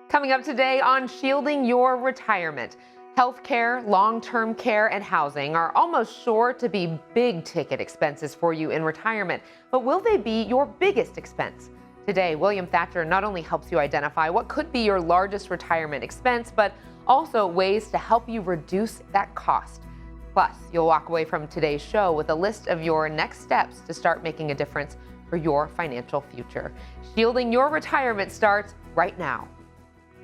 Coming up today on Shielding Your Retirement. Healthcare, long-term care, and housing are almost sure to be big-ticket expenses for you in retirement, but will they be your biggest expense? Today, William Thatcher not only helps you identify what could be your largest retirement expense, but also ways to help you reduce that cost. Plus, you'll walk away from today's show with a list of your next steps to start making a difference for your financial future. Shielding Your Retirement starts right now.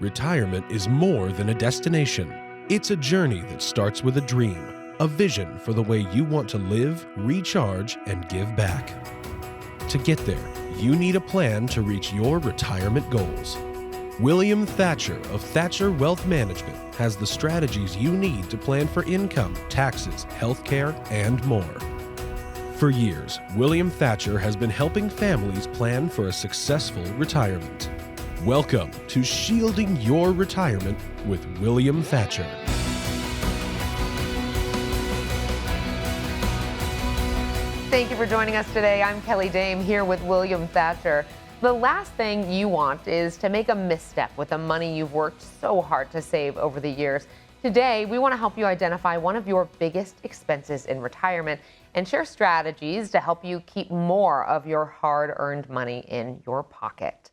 Retirement is more than a destination. It's a journey that starts with a dream, a vision for the way you want to live, recharge, and give back. To get there, you need a plan to reach your retirement goals. William Thatcher of Thatcher Wealth Management has the strategies you need to plan for income, taxes, healthcare, and more. For years, William Thatcher has been helping families plan for a successful retirement. Welcome to Shielding Your Retirement with William Thatcher. Thank you for joining us today. I'm Kelly Dame here with William Thatcher. The last thing you want is to make a misstep with the money you've worked so hard to save over the years. Today, we want to help you identify one of your biggest expenses in retirement and share strategies to help you keep more of your hard-earned money in your pocket.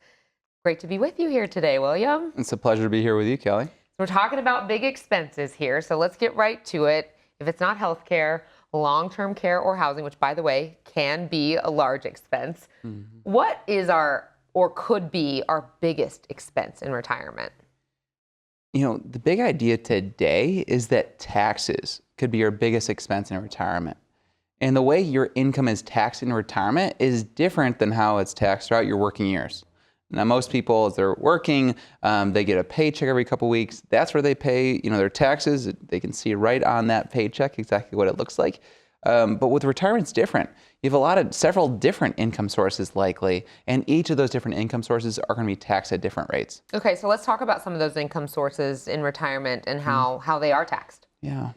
Great to be with you here today, William. It's a pleasure to be here with you, Kelly. We're talking about big expenses here, so let's get right to it. If it's not healthcare, long-term care, or housing, which, by the way, can be a large expense, what is or could be our biggest expense in retirement? You know, the big idea today is that taxes could be your biggest expense in retirement. And the way your income is taxed in retirement is different than how it's taxed throughout your working years. Now, most people, as they're working, they get a paycheck every couple weeks. That's where they pay, their taxes. They can see right on that paycheck exactly what it looks like. But with retirement, it's different. You have several different income sources likely, and each of those different income sources are going to be taxed at different rates. Okay, so let's talk about some of those income sources in retirement and how they are taxed. Yeah.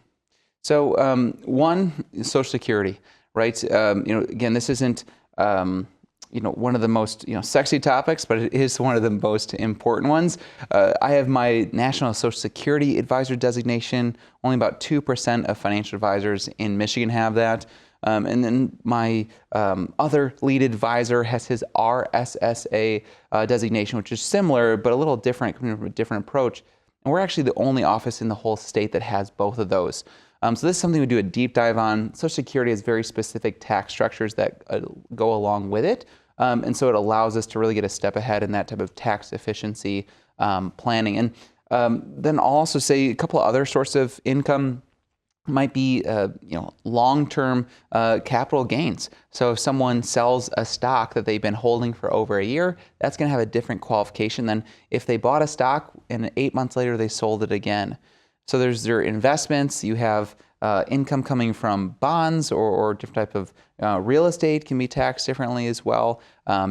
So one is Social Security, right? Again, this isn't one of the most sexy topics, but it is one of the most important ones. I have my National Social Security Advisor designation. Only about 2% of financial advisors in Michigan have that. And then my other lead advisor has his RSSA designation, which is similar, but a little different, coming from a different approach. And we're actually the only office in the whole state that has both of those. So this is something we do a deep dive on. Social Security has very specific tax structures that go along with it. And so it allows us to really get a step ahead in that type of tax efficiency planning. And then I'll also say a couple of other sources of income might be long-term capital gains. So if someone sells a stock that they've been holding for over a year, that's going to have a different qualification than if they bought a stock and 8 months later they sold it again. So there's their investments. You have income coming from bonds or different type of real estate can be taxed differently as well.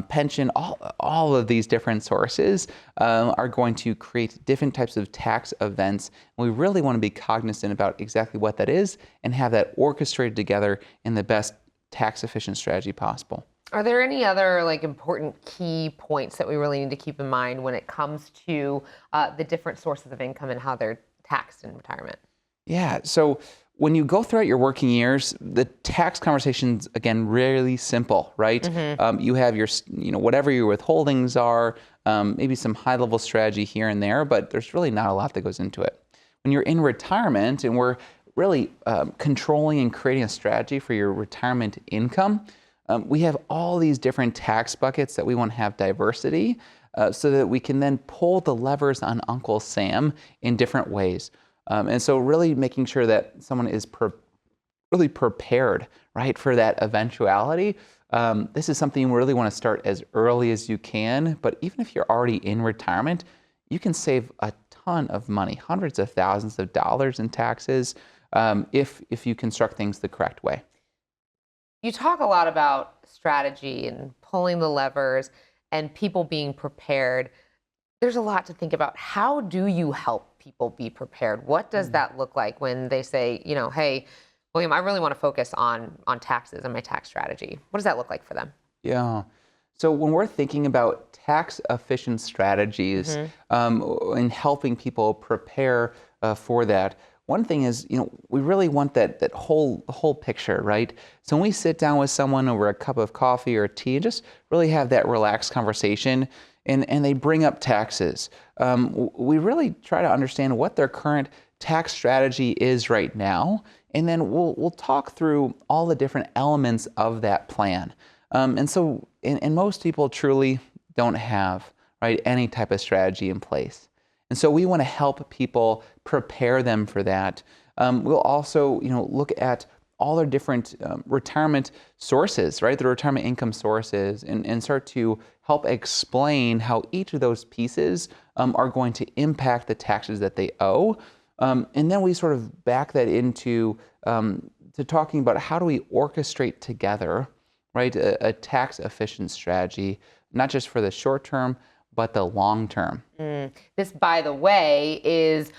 Pension, all of these different sources are going to create different types of tax events. We really want to be cognizant about exactly what that is and have that orchestrated together in the best tax efficient strategy possible. Are there any other important key points that we really need to keep in mind when it comes to the different sources of income and how they're taxed in retirement? Yeah, so when you go throughout your working years, the tax conversation's, again, really simple, right? You have your, whatever your withholdings are, maybe some high-level strategy here and there, but there's really not a lot that goes into it. When you're in retirement and we're really controlling and creating a strategy for your retirement income, we have all these different tax buckets that we want to have diversity so that we can then pull the levers on Uncle Sam in different ways. And so really making sure that someone is really prepared, right, for that eventuality. This is something you really want to start as early as you can. But even if you're already in retirement, you can save a ton of money, hundreds of thousands of dollars in taxes, if you construct things the correct way. You talk a lot about strategy and pulling the levers and people being prepared. There's a lot to think about. How do you help people be prepared? What does that look like when they say, hey, William, I really want to focus on taxes and my tax strategy? What does that look like for them? Yeah. So when we're thinking about tax efficient strategies and helping people prepare for that, one thing is, we really want that whole picture, right? So when we sit down with someone over a cup of coffee or tea and just really have that relaxed conversation, and they bring up taxes, we really try to understand what their current tax strategy is right now, and then we'll talk through all the different elements of that plan. And most people truly don't have, right, any type of strategy in place. And so we want to help people prepare them for that. We'll also, look at all their different retirement sources, right, the retirement income sources, and start to help explain how each of those pieces are going to impact the taxes that they owe. And then we sort of back that into to talking about how do we orchestrate together, right, a tax efficient strategy, not just for the short term, but the long term. This, by the way, is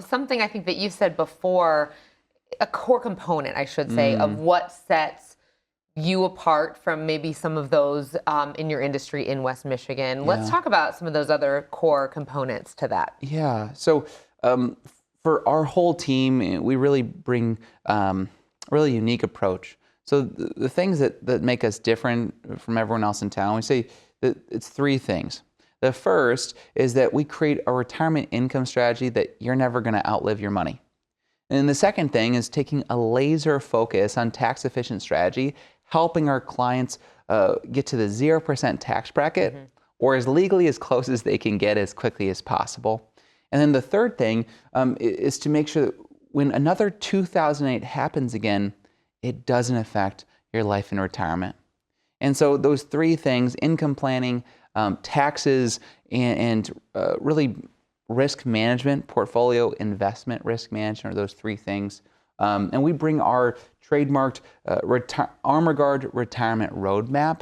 something I think that you said before, a core component, I should say, of what sets you apart from maybe some of those in your industry in West Michigan. Yeah. Let's talk about some of those other core components to that. Yeah. So for our whole team, we really bring a really unique approach. So the things that make us different from everyone else in town, we say that it's three things. The first is that we create a retirement income strategy that you're never going to outlive your money. And the second thing is taking a laser focus on tax efficient strategy, helping our clients get to the 0% tax bracket or as legally as close as they can get as quickly as possible. And then the third thing is to make sure that when another 2008 happens again, it doesn't affect your life in retirement. And so those three things, income planning, taxes, and really risk management, portfolio investment risk management, are those three things. And we bring our trademarked ArmorGuard retirement roadmap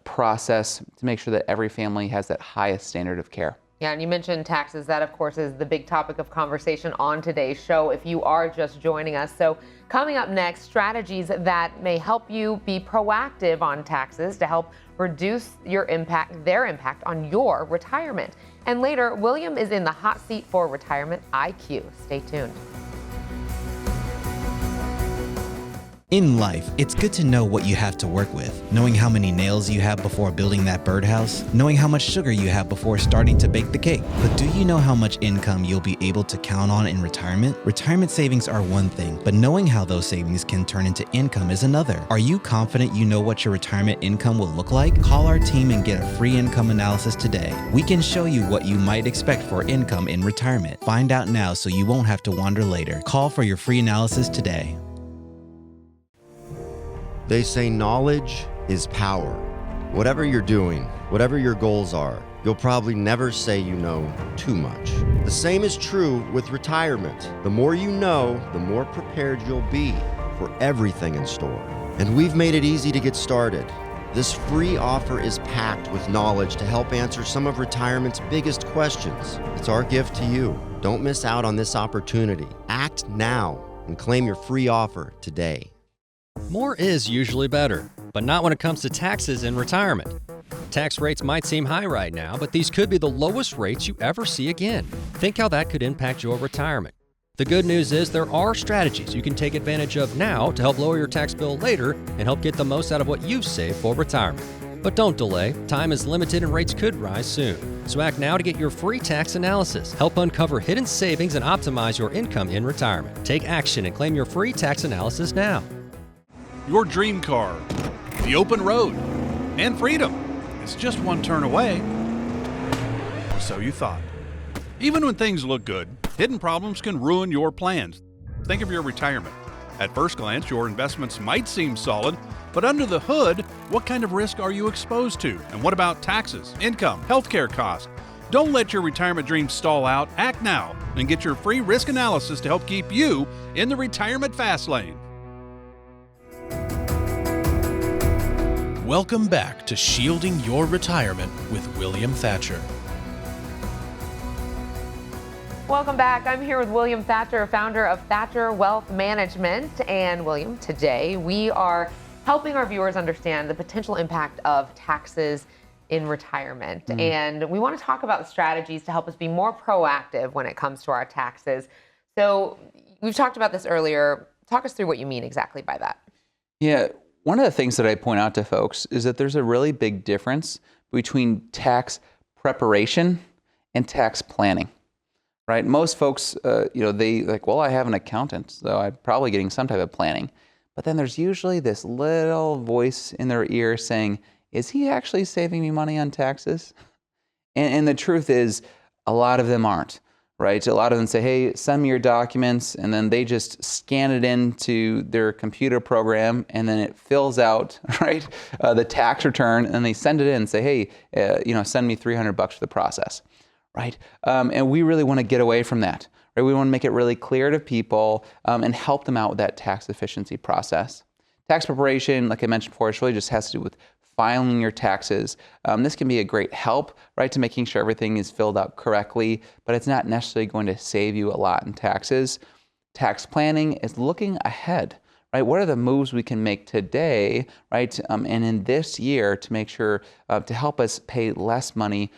process to make sure that every family has that highest standard of care. Yeah, and you mentioned taxes. That, of course, is the big topic of conversation on today's show if you are just joining us. So coming up next, strategies that may help you be proactive on taxes to help reduce their impact on your retirement. And later, William is in the hot seat for Retirement IQ. Stay tuned. In life, it's good to know what you have to work with. Knowing how many nails you have before building that birdhouse. Knowing how much sugar you have before starting to bake the cake. But do you know how much income you'll be able to count on in retirement? Retirement savings are one thing, but knowing how those savings can turn into income is another. Are you confident you know what your retirement income will look like? Call our team and get a free income analysis today. We can show you what you might expect for income in retirement. Find out now so you won't have to wonder later. Call for your free analysis today. They say knowledge is power. Whatever you're doing, whatever your goals are, you'll probably never say you know too much. The same is true with retirement. The more you know, the more prepared you'll be for everything in store. And we've made it easy to get started. This free offer is packed with knowledge to help answer some of retirement's biggest questions. It's our gift to you. Don't miss out on this opportunity. Act now and claim your free offer today. More is usually better, but not when it comes to taxes in retirement. Tax rates might seem high right now, but these could be the lowest rates you ever see again. Think how that could impact your retirement. The good news is there are strategies you can take advantage of now to help lower your tax bill later and help get the most out of what you've saved for retirement. But don't delay. Time is limited and rates could rise soon. So act now to get your free tax analysis. Help uncover hidden savings and optimize your income in retirement. Take action and claim your free tax analysis now. Your dream car, the open road, and freedom is just one turn away. Or so you thought. Even when things look good, hidden problems can ruin your plans. Think of your retirement. At first glance, your investments might seem solid, but under the hood, what kind of risk are you exposed to? And what about taxes, income, healthcare costs? Don't let your retirement dreams stall out. Act now and get your free risk analysis to help keep you in the retirement fast lane. Welcome back to Shielding Your Retirement with William Thatcher. Welcome back. I'm here with William Thatcher, founder of Thatcher Wealth Management. And William, today we are helping our viewers understand the potential impact of taxes in retirement. And we want to talk about the strategies to help us be more proactive when it comes to our taxes. So we've talked about this earlier. Talk us through what you mean exactly by that. Yeah, one of the things that I point out to folks is that there's a really big difference between tax preparation and tax planning, right? Most folks, they like, well, I have an accountant, so I'm probably getting some type of planning. But then there's usually this little voice in their ear saying, is he actually saving me money on taxes? And the truth is, a lot of them aren't, right? A lot of them say, hey, send me your documents, and then they just scan it into their computer program, and then it fills out, right, the tax return, and they send it in and say, hey, send me $300 for the process, right? And we really want to get away from that, right? We want to make it really clear to people and help them out with that tax efficiency process. Tax preparation, like I mentioned before, it really just has to do with filing your taxes. This can be a great help, right, to making sure everything is filled out correctly, but it's not necessarily going to save you a lot in taxes. Tax planning is looking ahead, right? What are the moves we can make today, right, and in this year to make sure to help us pay less money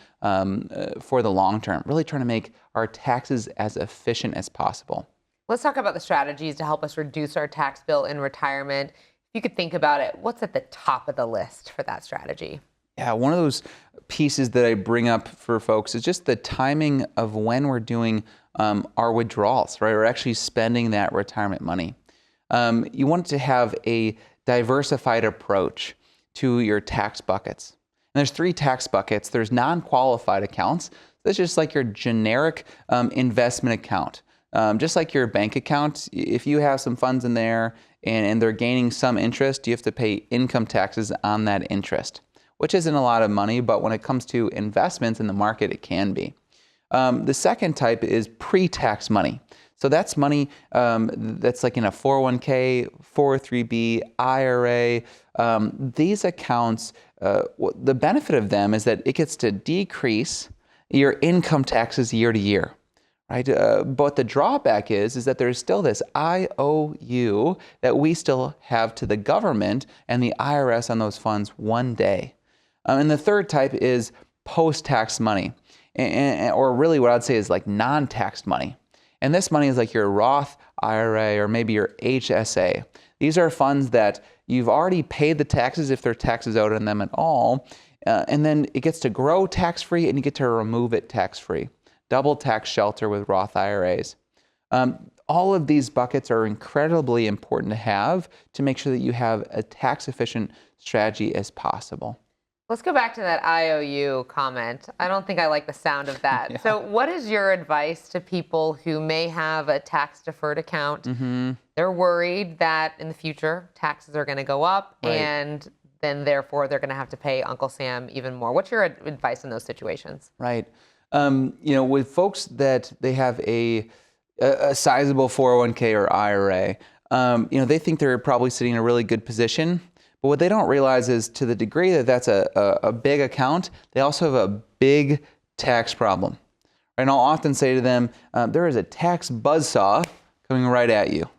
for the long term, really trying to make our taxes as efficient as possible. Let's talk about the strategies to help us reduce our tax bill in retirement. If you could think about it, what's at the top of the list for that strategy? Yeah, one of those pieces that I bring up for folks is just the timing of when we're doing our withdrawals, right? We're actually spending that retirement money. You want to have a diversified approach to your tax buckets. And there's 3 tax buckets. There's non-qualified accounts. That's just like your generic investment account. Just like your bank account, if you have some funds in there and they're gaining some interest, you have to pay income taxes on that interest, which isn't a lot of money, but when it comes to investments in the market, it can be. The second type is pre-tax money. So that's money that's like in a 401k, 403b, IRA. These accounts, the benefit of them is that it gets to decrease your income taxes year to year. Right? But the drawback is that there's still this IOU that we still have to the government and the IRS on those funds one day. And the third type is post-tax money, or really what I'd say is like non-taxed money. And this money is like your Roth IRA or maybe your HSA. These are funds that you've already paid the taxes if there are taxes owed on them at all, and then it gets to grow tax-free and you get to remove it tax-free. Double tax shelter with Roth IRAs. All of these buckets are incredibly important to have to make sure that you have a tax efficient strategy as possible. Let's go back to that IOU comment. I don't think I like the sound of that. Yeah. So what is your advice to people who may have a tax deferred account? They're worried that in the future taxes are going to go up, Right. and then therefore they're going to have to pay Uncle Sam even more. What's your advice in those situations? Right. With folks that they have a sizable 401k or IRA, they think they're probably sitting in a really good position. But what they don't realize is to the degree that that's a big account, they also have a big tax problem. And I'll often say to them, there is a tax buzzsaw coming right at you.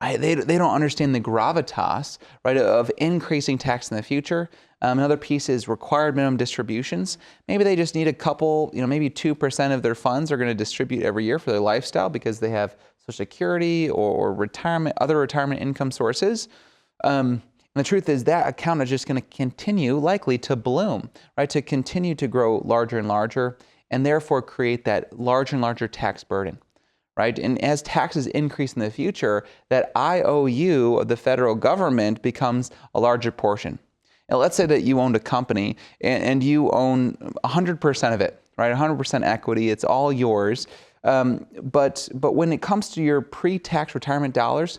Right? They don't understand the gravitas, right, of increasing tax in the future. Another piece is required minimum distributions. Maybe they just need a couple, maybe 2% of their funds are going to distribute every year for their lifestyle because they have Social Security or retirement, other retirement income sources. And the truth is that account is just going to continue likely to bloom, right, to continue to grow larger and larger, and therefore create that larger and larger tax burden. Right? And as taxes increase in the future, that IOU of the federal government becomes a larger portion. Now, let's say that you owned a company and you own 100% of it, right? 100% equity, it's all yours. But when it comes to your pre-tax retirement dollars,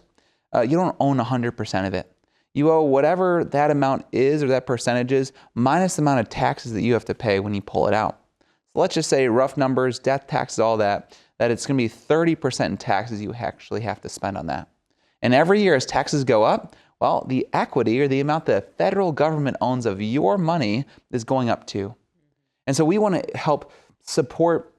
you don't own 100% of it. You owe whatever that amount is or that percentage is minus the amount of taxes that you have to pay when you pull it out. So let's just say rough numbers, death taxes, all that it's going to be 30% in taxes you actually have to spend on that. And every year as taxes go up, well, the equity or the amount the federal government owns of your money is going up too. And so we want to help support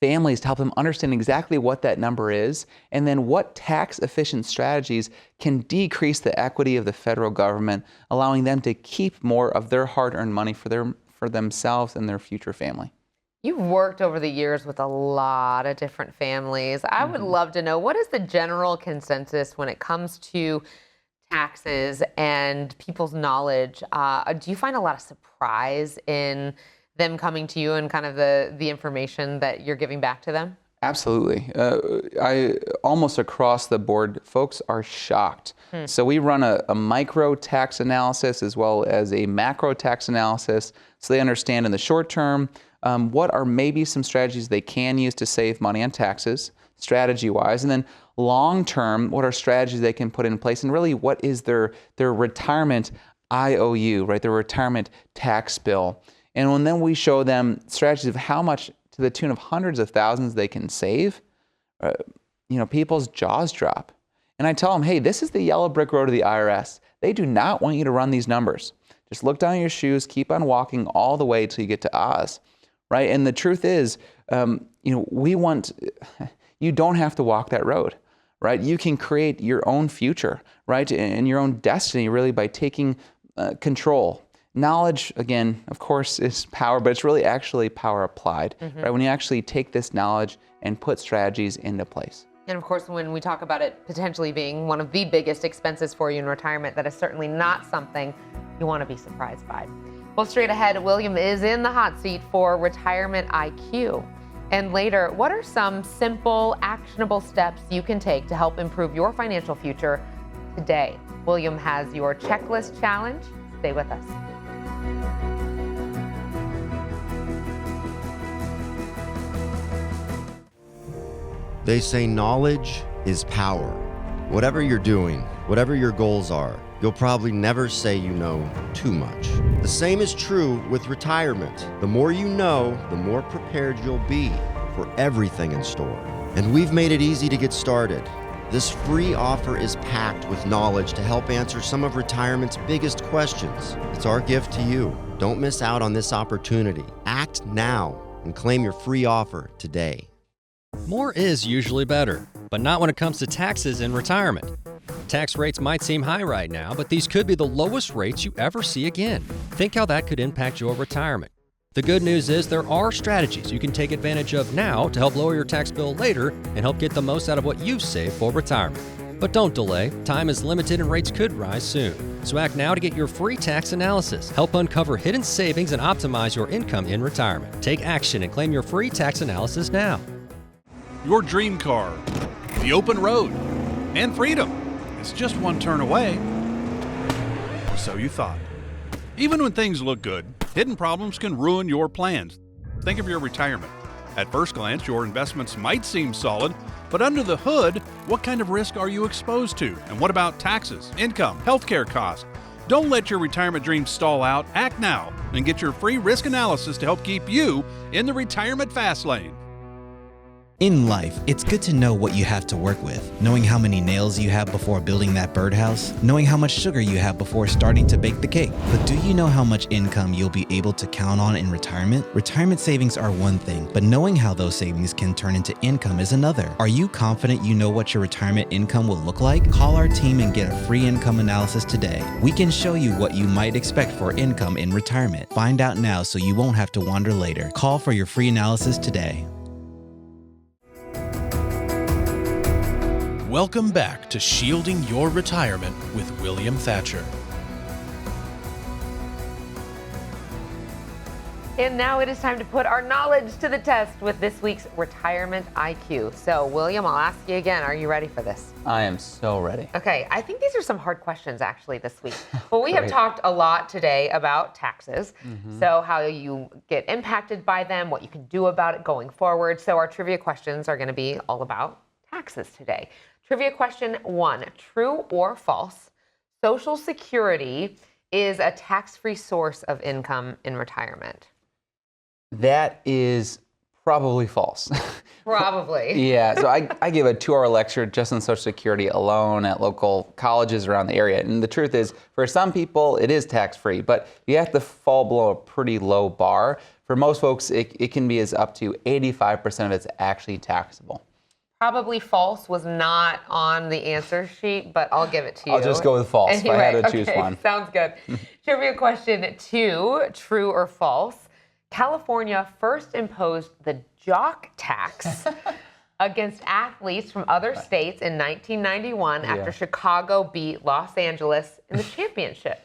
families to help them understand exactly what that number is, and then what tax-efficient strategies can decrease the equity of the federal government, allowing them to keep more of their hard-earned money for themselves and their future family. You've worked over the years with a lot of different families. I would love to know, what is the general consensus when it comes to taxes and people's knowledge? Do you find a lot of surprise in them coming to you and kind of the information that you're giving back to them? Absolutely. Almost across the board, folks are shocked. So we run a micro tax analysis as well as a macro tax analysis, so they understand in the short term what are maybe some strategies they can use to save money on taxes, strategy-wise, and then long term, what are strategies they can put in place, and really what is their retirement IOU, right? Their retirement tax bill. And then we show them strategies of how much, to the tune of hundreds of thousands, they can save, people's jaws drop. And I tell them, hey, this is the yellow brick road of the IRS. They do not want you to run these numbers. Just look down your shoes, keep on walking all the way till you get to Oz, right? And the truth is, you don't have to walk that road, right? You can create your own future, right? And your own destiny, really, by taking control. Knowledge, again, of course, is power, but it's really actually power applied, right? When you actually take this knowledge and put strategies into place. And of course, when we talk about it potentially being one of the biggest expenses for you in retirement, that is certainly not something you want to be surprised by. Well, straight ahead, William is in the hot seat for Retirement IQ. And later, what are some simple, actionable steps you can take to help improve your financial future today? William has your checklist challenge. Stay with us. They say knowledge is power. Whatever you're doing, whatever your goals are, you'll probably never say you know too much. The same is true with retirement. The more you know, the more prepared you'll be for everything in store. And we've made it easy to get started. This free offer is packed with knowledge to help answer some of retirement's biggest questions. It's our gift to you. Don't miss out on this opportunity. Act now and claim your free offer today. More is usually better, but not when it comes to taxes in retirement. Tax rates might seem high right now, but these could be the lowest rates you ever see again. Think how that could impact your retirement. The good news is there are strategies you can take advantage of now to help lower your tax bill later and help get the most out of what you've saved for retirement. But don't delay. Time is limited and rates could rise soon. So act now to get your free tax analysis. Help uncover hidden savings and optimize your income in retirement. Take action and claim your free tax analysis now. Your dream car, the open road, and freedom. It's just one turn away. Or so you thought. Even when things look good, hidden problems can ruin your plans. Think of your retirement. At first glance, your investments might seem solid, but under the hood, what kind of risk are you exposed to? And what about taxes, income, healthcare costs? Don't let your retirement dreams stall out. Act now and get your free risk analysis to help keep you in the retirement fast lane. In life, it's good to know what you have to work with. Knowing how many nails you have before building that birdhouse. Knowing how much sugar you have before starting to bake the cake. But do you know how much income you'll be able to count on in retirement? Retirement savings are one thing, but knowing how those savings can turn into income is another. Are you confident you know what your retirement income will look like? Call our team and get a free income analysis today. We can show you what you might expect for income in retirement. Find out now so you won't have to wonder later. Call for your free analysis today. Welcome back to Shielding Your Retirement with William Thatcher. And now it is time to put our knowledge to the test with this week's Retirement IQ. So, William, I'll ask you again. Are you ready for this? I am so ready. Okay, I think these are some hard questions actually this week. Well, we have talked a lot today about taxes. So how you get impacted by them, what you can do about it going forward. So our trivia questions are going to be all about taxes today. Trivia question 1, true or false? Social Security is a tax-free source of income in retirement. That is probably false. Probably. Yeah, so I give a 2-hour lecture just on Social Security alone at local colleges around the area. And the truth is, for some people, it is tax-free, but you have to fall below a pretty low bar. for most folks, it can be as up to 85% of it's actually taxable. Probably false was not on the answer sheet, but I'll give it to you. I'll just go with false Anyway, if I had to choose one. Sounds good. Trivia question 2, true or false? California first imposed the Jock tax against athletes from other states in 1991 after Chicago beat Los Angeles in the championship.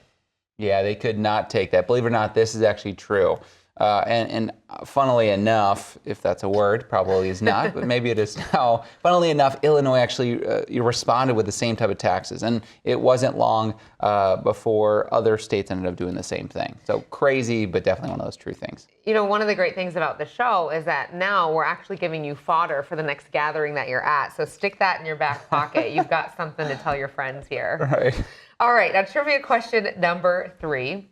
Yeah, they could not take that. Believe it or not, this is actually true. And funnily enough, if that's a word, probably is not, but maybe it is now. Funnily enough, Illinois actually responded with the same type of taxes. And it wasn't long before other states ended up doing the same thing. So crazy, but definitely one of those true things. You know, one of the great things about the show is that now we're actually giving you fodder for the next gathering that you're at. So stick that in your back pocket. You've got something to tell your friends here. Right. All right, now trivia question number 3.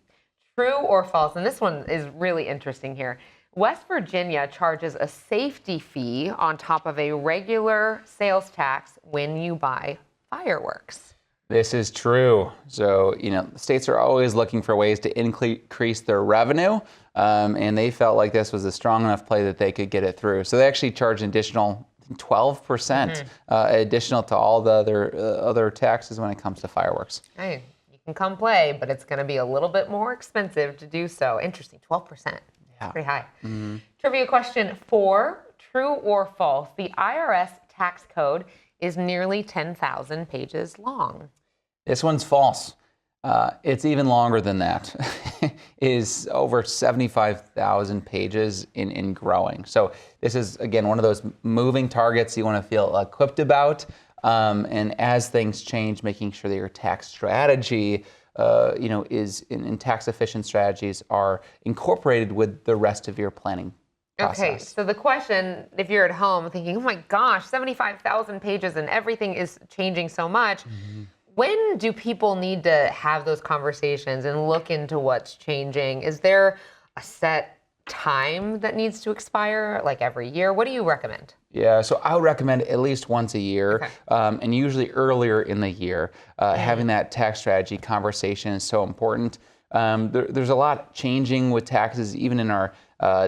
True or false? And this one is really interesting here. West Virginia charges a safety fee on top of a regular sales tax when you buy fireworks. This is true. So, states are always looking for ways to increase their revenue, and they felt like this was a strong enough play that they could get it through. So they actually charge an additional 12% additional to all the other taxes when it comes to fireworks. Hey, you can come play, but it's going to be a little bit more expensive to do so. Interesting, 12%. Yeah. Pretty high. Trivia question 4, true or false? The IRS tax code is nearly 10,000 pages long. This one's false. It's even longer than that. It is over 75,000 pages in growing. So this is, again, one of those moving targets you want to feel equipped about. And as things change, making sure that your tax strategy, is in tax efficient strategies are incorporated with the rest of your planning process. Okay, so the question, if you're at home thinking, oh my gosh, 75,000 pages and everything is changing so much, when do people need to have those conversations and look into what's changing? Is there a set time that needs to expire, like every year? What do you recommend? Yeah, so I would recommend at least once a year, and usually earlier in the year. Having that tax strategy conversation is so important. There's a lot changing with taxes, even in our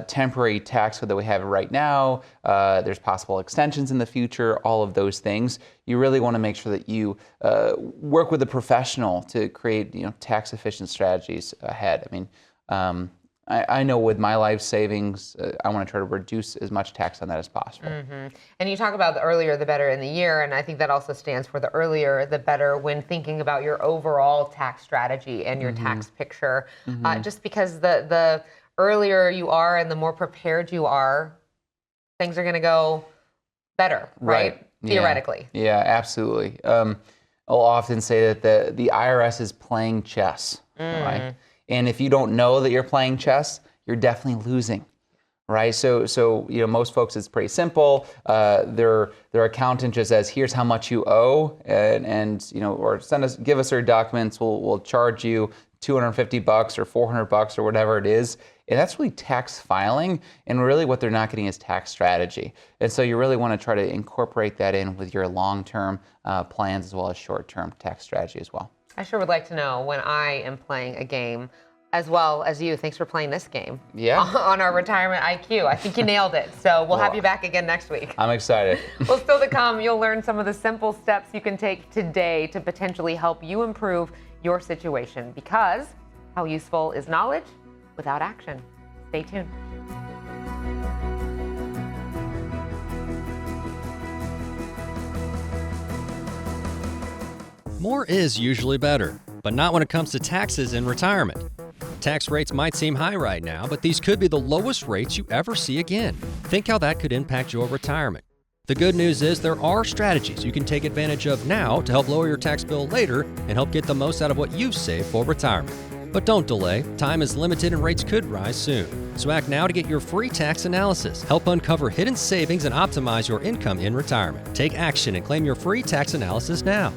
temporary tax code that we have right now. There's possible extensions in the future, all of those things. You really want to make sure that you work with a professional to create tax efficient strategies ahead. I mean, I know with my life savings, I want to try to reduce as much tax on that as possible. And you talk about the earlier the better in the year, and I think that also stands for the earlier the better when thinking about your overall tax strategy and your tax picture. Just because the earlier you are and the more prepared you are, things are going to go better, right? Theoretically. Yeah, absolutely. I'll often say that the IRS is playing chess, right? And if you don't know that you're playing chess, you're definitely losing, right? So most folks, it's pretty simple. Their accountant just says, here's how much you owe, and or give us your documents. We'll charge you $250 or $400 or whatever it is. And that's really tax filing, and really what they're not getting is tax strategy. And so you really want to try to incorporate that in with your long-term plans as well as short-term tax strategy as well. I sure would like to know when I am playing a game, as well as you. Thanks for playing this game. Yeah. On our retirement IQ. I think you nailed it. So we'll have you back again next week. I'm excited. Well, still to come, you'll learn some of the simple steps you can take today to potentially help you improve your situation. Because how useful is knowledge without action? Stay tuned. More is usually better, but not when it comes to taxes in retirement. Tax rates might seem high right now, but these could be the lowest rates you ever see again. Think how that could impact your retirement. The good news is there are strategies you can take advantage of now to help lower your tax bill later and help get the most out of what you've saved for retirement. But don't delay. Time is limited and rates could rise soon. So act now to get your free tax analysis. Help uncover hidden savings and optimize your income in retirement. Take action and claim your free tax analysis now.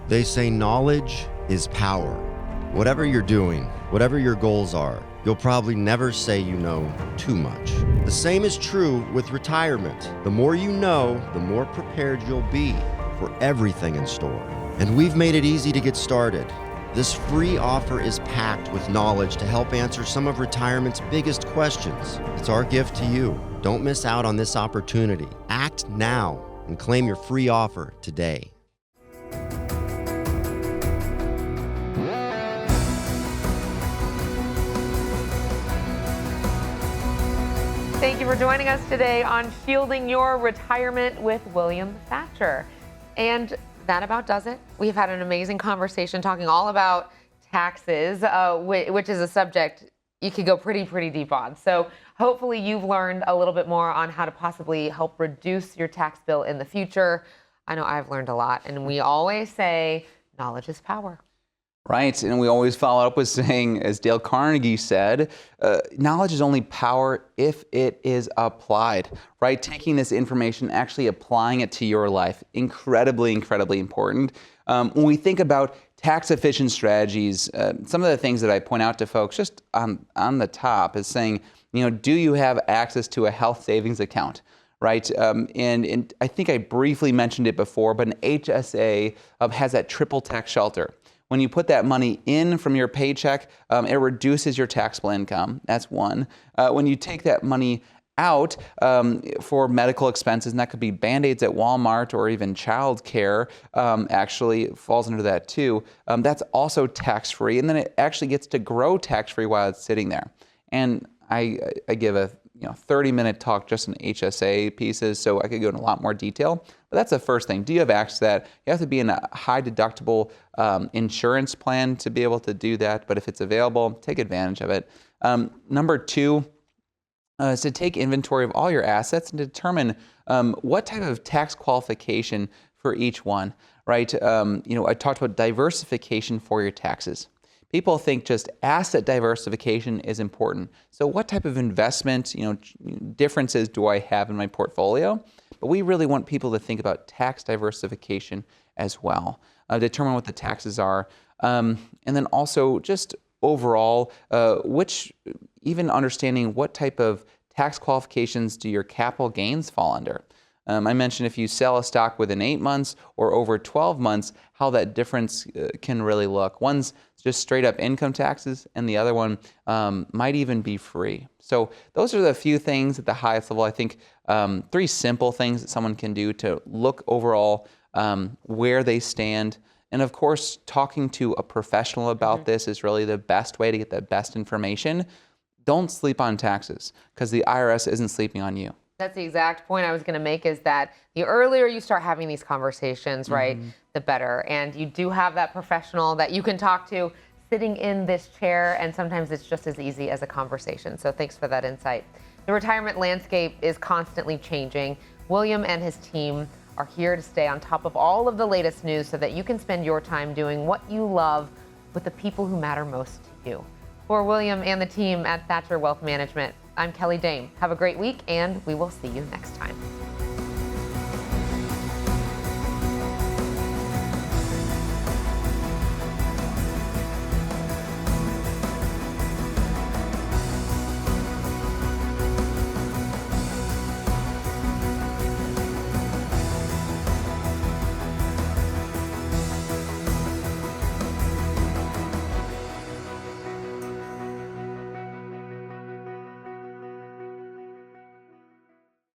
They say knowledge is power. Whatever you're doing, whatever your goals are, you'll probably never say you know too much. The same is true with retirement. The more you know, the more prepared you'll be for everything in store. And we've made it easy to get started. This free offer is packed with knowledge to help answer some of retirement's biggest questions. It's our gift to you. Don't miss out on this opportunity. Act now and claim your free offer today. Thank you for joining us today on Shielding Your Retirement with William Thatcher. And that about does it. We've had an amazing conversation talking all about taxes, which is a subject you could go pretty deep on. So hopefully you've learned a little bit more on how to possibly help reduce your tax bill in the future. I know I've learned a lot, and we always say knowledge is power. Right, and we always follow up with saying, as Dale Carnegie said, knowledge is only power if it is applied, right? Taking this information, actually applying it to your life, incredibly important. When we think about tax-efficient strategies, some of the things that I point out to folks just on the top is saying, do you have access to a health savings account? Right, and I think I briefly mentioned it before, but an HSA has that triple tax shelter. When you put that money in from your paycheck, it reduces your taxable income. That's one. When you take that money out for medical expenses, and that could be Band-Aids at Walmart or even child care, actually falls under that too. That's also tax-free, and then it actually gets to grow tax-free while it's sitting there. And I give a 30-minute talk just on HSA pieces, so I could go into a lot more detail. But that's the first thing. Do you have access to that? You have to be in a high deductible insurance plan to be able to do that, but if it's available, take advantage of it. Number two is to take inventory of all your assets and determine what type of tax qualification for each one, right? I talked about diversification for your taxes. People think just asset diversification is important. So what type of investment, differences do I have in my portfolio? But we really want people to think about tax diversification as well. Determine what the taxes are. And then also just overall, even understanding what type of tax qualifications do your capital gains fall under. I mentioned if you sell a stock within 8 months or over 12 months, how that difference can really look. One's just straight up income taxes, and the other one might even be free. So those are the few things at the highest level. I think 3 simple things that someone can do to look overall where they stand. And of course, talking to a professional about this is really the best way to get the best information. Don't sleep on taxes, because the IRS isn't sleeping on you. That's the exact point I was going to make, is that the earlier you start having these conversations, right, the better. And you do have that professional that you can talk to sitting in this chair, and sometimes it's just as easy as a conversation. So thanks for that insight. The retirement landscape is constantly changing. William and his team are here to stay on top of all of the latest news so that you can spend your time doing what you love with the people who matter most to you. For William and the team at Thatcher Wealth Management, I'm Kelly Dame. Have a great week, and we will see you next time.